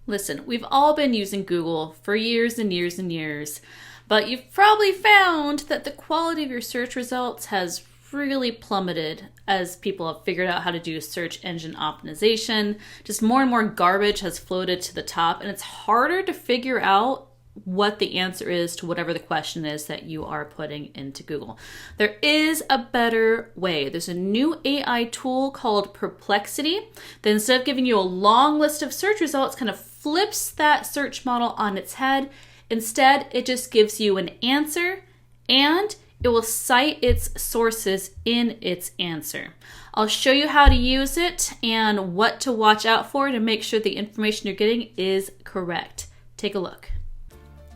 Listen, we've all been using Google for years and years and years, but you've probably found that the quality of your search results has really plummeted as people have figured out how to do search engine optimization. Just more and more garbage has floated to the top, and it's harder to figure out what the answer is to whatever the question is that you are putting into Google. There is a better way. There's a new AI tool called Perplexity that instead of giving you a long list of search results, kind of flips that search model on its head. Instead, it just gives you an answer and it will cite its sources in its answer. I'll show you how to use it and what to watch out for to make sure the information you're getting is correct. Take a look.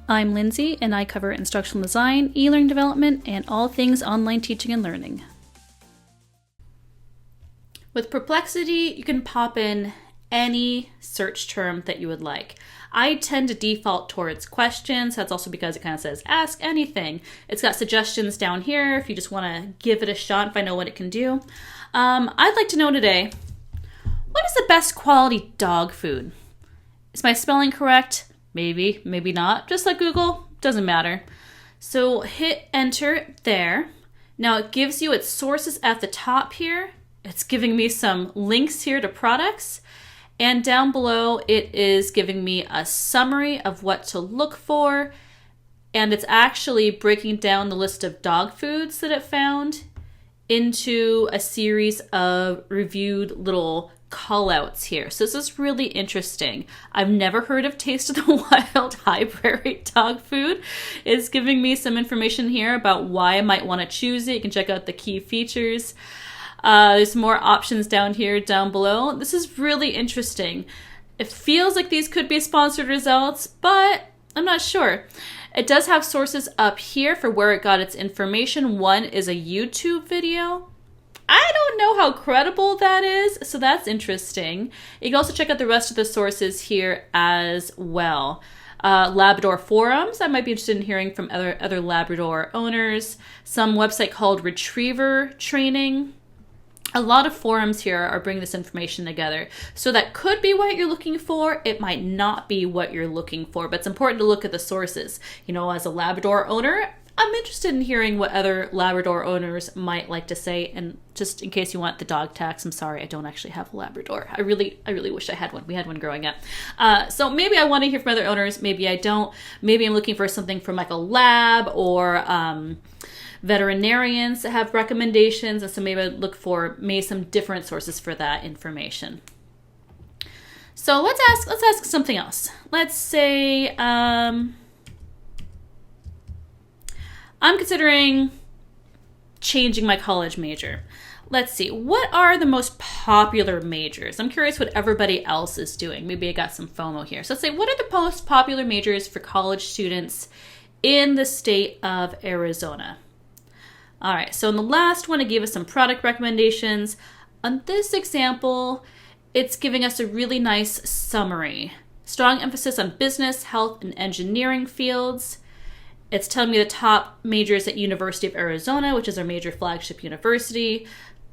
I'm Lindsay, and I cover instructional design, e-learning development, and all things online teaching and learning. With Perplexity, you can pop in any search term that you would like. I tend to default towards questions. That's also because it kind of says, ask anything. It's got suggestions down here if you just want to give it a shot and find out what it can do. I'd like to know today, what is the best quality dog food? Is my spelling correct? Maybe, maybe not. Just like Google, doesn't matter. So hit enter there. Now it gives you its sources at the top here. It's giving me some links here to products. And down below, it is giving me a summary of what to look for. And it's actually breaking down the list of dog foods that it found into a series of reviewed little call-outs here. So this is really interesting. I've never heard of Taste of the Wild High Prairie dog food. It's giving me some information here about why I might want to choose it. You can check out the key features. There's more options down here, down below. This is really interesting. It feels like these could be sponsored results, but I'm not sure. It does have sources up here for where it got its information. One is a YouTube video. I don't know how credible that is, so that's interesting. You can also check out the rest of the sources here as well. Labrador forums, I might be interested in hearing from other Labrador owners. Some website called Retriever Training. A lot of forums here are bringing this information together. So that could be what you're looking for. It might not be what you're looking for, but it's important to look at the sources. You know, as a Labrador owner, I'm interested in hearing what other Labrador owners might like to say. And just in case you want the dog tax, I'm sorry, I don't actually have a Labrador. I really wish I had one. We had one growing up. So maybe I want to hear from other owners. Maybe I don't. Maybe I'm looking for something from like a lab or veterinarians that have recommendations. And so maybe I'd look for some different sources for that information. So let's ask something else. Let's say, I'm considering changing my college major. Let's see, what are the most popular majors? I'm curious what everybody else is doing. Maybe I got some FOMO here. So let's say, what are the most popular majors for college students in the state of Arizona? All right, so in the last one, I gave us some product recommendations. On this example, it's giving us a really nice summary. Strong emphasis on business, health, and engineering fields. It's telling me the top majors at University of Arizona, which is our major flagship university.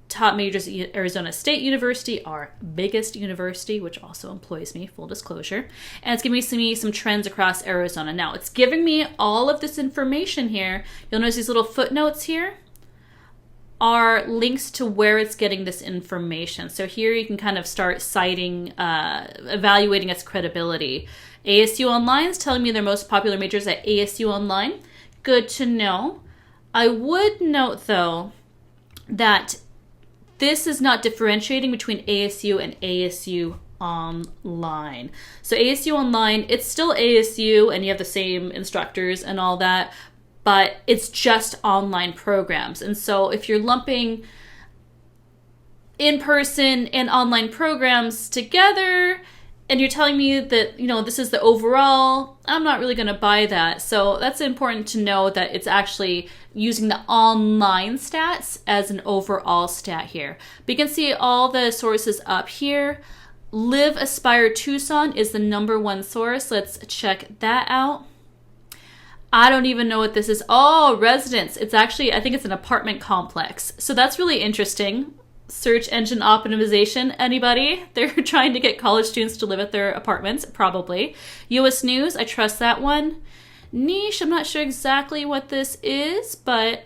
Top majors at Arizona State University, our biggest university, which also employs me, full disclosure. And it's giving me some trends across Arizona. Now, it's giving me all of this information here. You'll notice these little footnotes here are links to where it's getting this information. So here you can kind of start citing, evaluating its credibility. ASU Online is telling me their most popular majors at ASU Online. Good to know. I would note, though, that this is not differentiating between ASU and ASU Online. So ASU Online, it's still ASU, and you have the same instructors and all that, but it's just online programs. And so if you're lumping in-person and online programs together, and you're telling me that, you know, this is the overall, I'm not really going to buy that. So that's important to know that it's actually using the online stats as an overall stat here. But you can see all the sources up here. Live Aspire Tucson is the #1 source. Let's check that out. I don't even know what this is. Oh, residence. It's actually, I think it's an apartment complex. So that's really interesting. search engine optimization. Anybody? They're trying to get college students to live at their apartments, probably. US News, I trust that one. Niche, I'm not sure exactly what this is, but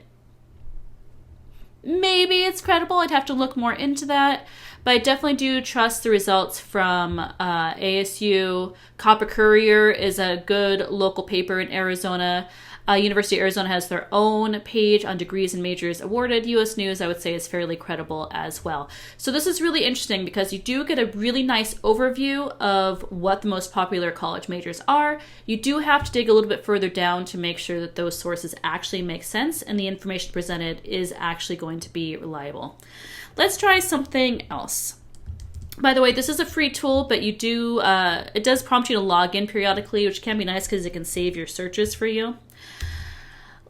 maybe it's credible. I'd have to look more into that. But I definitely do trust the results from ASU. Copper Courier is a good local paper in Arizona. University of Arizona has their own page on degrees and majors awarded. US News, I would say, is fairly credible as well. So this is really interesting because you do get a really nice overview of what the most popular college majors are. You do have to dig a little bit further down to make sure that those sources actually make sense and the information presented is actually going to be reliable. Let's try something else. By the way, this is a free tool, but it does prompt you to log in periodically, which can be nice because it can save your searches for you.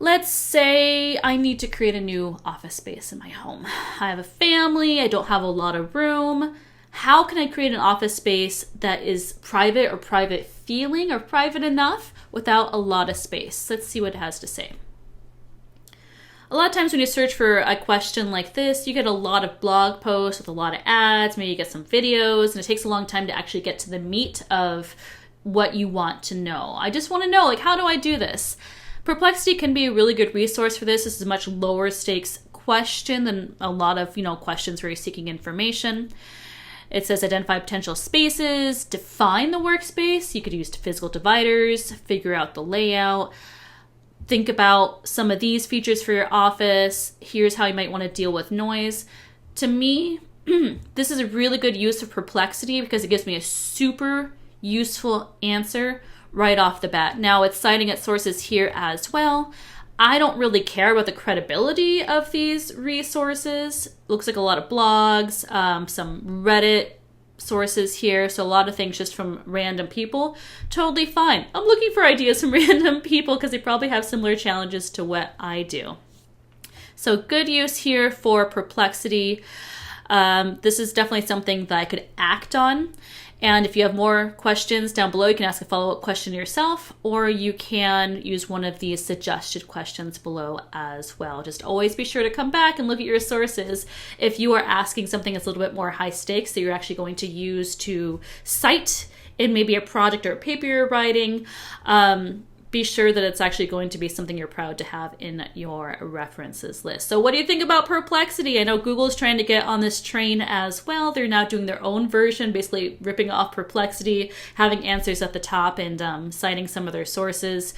Let's say I need to create a new office space in my home. I have a family, I don't have a lot of room. How can I create an office space that is private or private feeling or private enough without a lot of space? Let's see what it has to say. A lot of times when you search for a question like this, you get a lot of blog posts with a lot of ads, maybe you get some videos, and it takes a long time to actually get to the meat of what you want to know. I just want to know, how do I do this? Perplexity can be a really good resource for this. This is a much lower stakes question than a lot of, questions where you're seeking information. It says identify potential spaces, define the workspace. You could use physical dividers, figure out the layout, think about some of these features for your office. Here's how you might want to deal with noise. To me, this is a really good use of Perplexity because it gives me a super useful answer right off the bat. Now it's citing its sources here as well. I don't really care about the credibility of these resources. Looks like a lot of blogs, some Reddit sources here. So a lot of things just from random people. Totally fine. I'm looking for ideas from random people because they probably have similar challenges to what I do. So good use here for Perplexity. This is definitely something that I could act on. And if you have more questions down below, you can ask a follow-up question yourself, or you can use one of these suggested questions below as well. Just always be sure to come back and look at your sources. If you are asking something that's a little bit more high stakes that you're actually going to use to cite in maybe a project or a paper you're writing, be sure that it's actually going to be something you're proud to have in your references list. So what do you think about Perplexity? I know Google is trying to get on this train as well. They're now doing their own version, basically ripping off Perplexity, having answers at the top and citing some of their sources.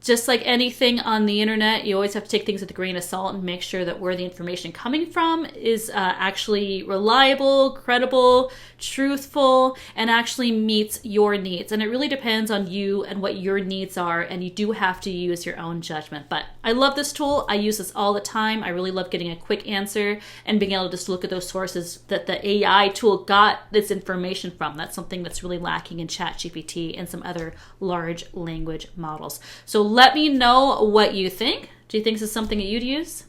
Just like anything on the internet, you always have to take things with a grain of salt and make sure that where the information coming from is actually reliable, credible, truthful, and actually meets your needs. And it really depends on you and what your needs are, and you do have to use your own judgment. But I love this tool. I use this all the time. I really love getting a quick answer and being able to just look at those sources that the AI tool got this information from. That's something that's really lacking in ChatGPT and some other large language models. So let me know what you think. Do you think this is something that you'd use?